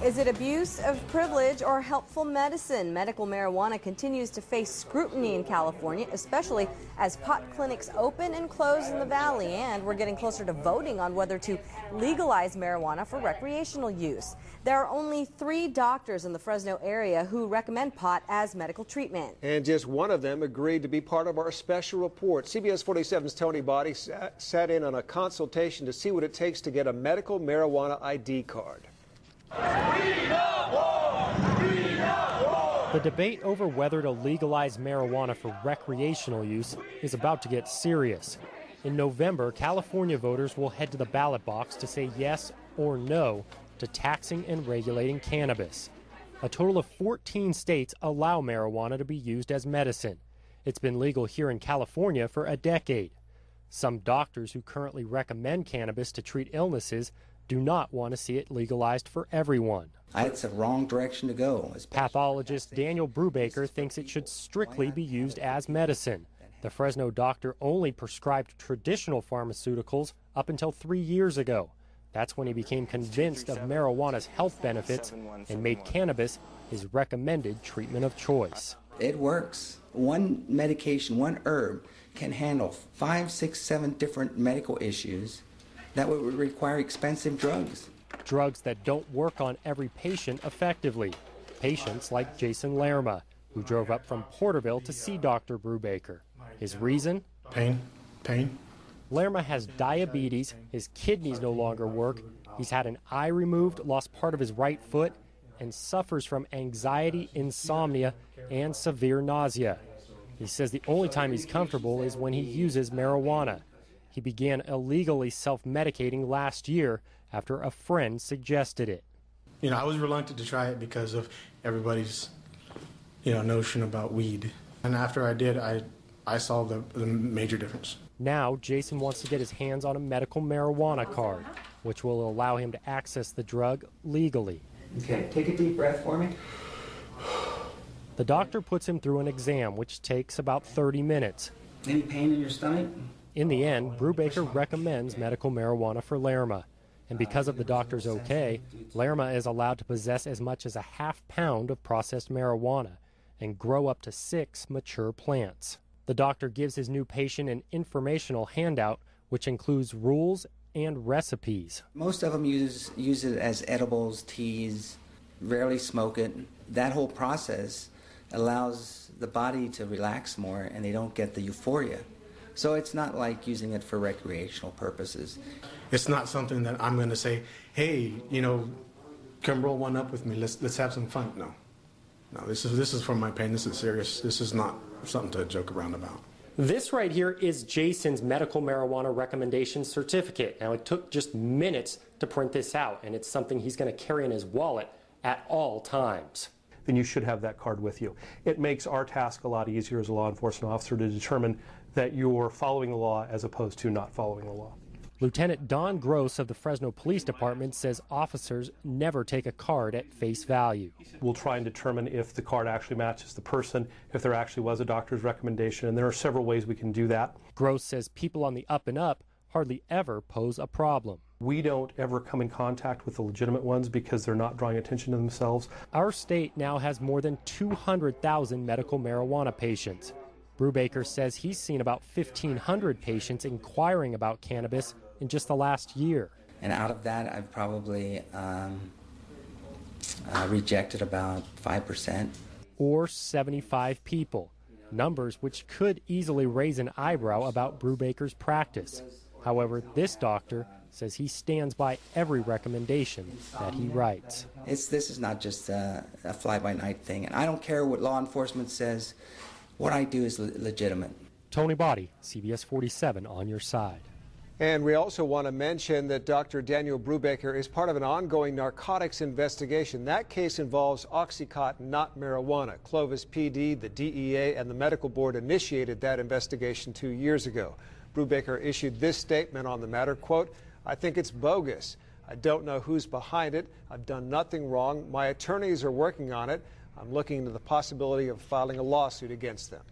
Is it abuse of privilege or helpful medicine? Medical marijuana continues to face scrutiny in California, especially as pot clinics open and close in the valley. And we're getting closer to voting on whether to legalize marijuana for recreational use. There are only 3 doctors in the Fresno area who recommend pot as medical treatment. And just one of them agreed to be part of our special report. CBS 47's Tony Body sat in on a consultation to see what it takes to get a medical marijuana ID card. The debate over whether to legalize marijuana for recreational use is about to get serious. In November, California voters will head to the ballot box to say yes or no to taxing and regulating cannabis. A total of 14 states allow marijuana to be used as medicine. It's been legal here in California for a decade. Some doctors who currently recommend cannabis to treat illnesses do not want to see it legalized for everyone. It's a wrong direction to go. Pathologist Daniel Brubaker thinks it should strictly be used as medicine. The Fresno doctor only prescribed traditional pharmaceuticals up until 3 years ago. That's when he became convinced of marijuana's health benefits and made cannabis his recommended treatment of choice. It works. One medication, one herb, can handle 5, 6, 7 different medical issues that would require expensive drugs. Drugs that don't work on every patient effectively. Patients like Jason Lerma, who drove up from Porterville to see Dr. Brubaker. His reason? Pain. Lerma has diabetes, his kidneys no longer work, he's had an eye removed, lost part of his right foot, and suffers from anxiety, insomnia, and severe nausea. He says the only time he's comfortable is when he uses marijuana. He began illegally self-medicating last year after a friend suggested it. I was reluctant to try it because of everybody's, notion about weed. And after I did, I saw the major difference. Now, Jason wants to get his hands on a medical marijuana card, which will allow him to access the drug legally. Okay, take a deep breath for me. The doctor puts him through an exam, which takes about 30 minutes. Any pain in your stomach? In the end, Brubaker recommends medical marijuana for Lerma. And because of the doctor's okay, Lerma is allowed to possess as much as a ½ pound of processed marijuana and grow up to 6 mature plants. The doctor gives his new patient an informational handout, which includes rules and recipes. Most of them use it as edibles, teas, rarely smoke it. That whole process allows the body to relax more and they don't get the euphoria. So it's not like using it for recreational purposes. It's not something that I'm going to say, hey, come roll one up with me. Let's have some fun. No, this is for my pain. This is serious. This is not something to joke around about. This right here is Jason's medical marijuana recommendation certificate. Now, it took just minutes to print this out, and it's something he's going to carry in his wallet at all times. Then you should have that card with you. It makes our task a lot easier as a law enforcement officer to determine that you're following the law as opposed to not following the law. Lieutenant Don Gross of the Fresno Police Department says officers never take a card at face value. We'll try and determine if the card actually matches the person, if there actually was a doctor's recommendation, and there are several ways we can do that. Gross says people on the up and up hardly ever pose a problem. We don't ever come in contact with the legitimate ones because they're not drawing attention to themselves. Our state now has more than 200,000 medical marijuana patients. Brubaker says he's seen about 1,500 patients inquiring about cannabis in just the last year. And out of that, I've probably rejected about 5%. Or 75 people, numbers which could easily raise an eyebrow about Brubaker's practice. However, this doctor says he stands by every recommendation that he writes. This is not just a fly-by-night thing, and I don't care what law enforcement says. What I do is legitimate. Tony Body, CBS 47 on your side. And we also want to mention that Dr. Daniel Brubaker is part of an ongoing narcotics investigation. That case involves Oxycontin, not marijuana. Clovis PD, the DEA, and the medical board initiated that investigation 2 years ago. Brubaker issued this statement on the matter, quote, "I think it's bogus. I don't know who's behind it. I've done nothing wrong. My attorneys are working on it. I'm looking into the possibility of filing a lawsuit against them."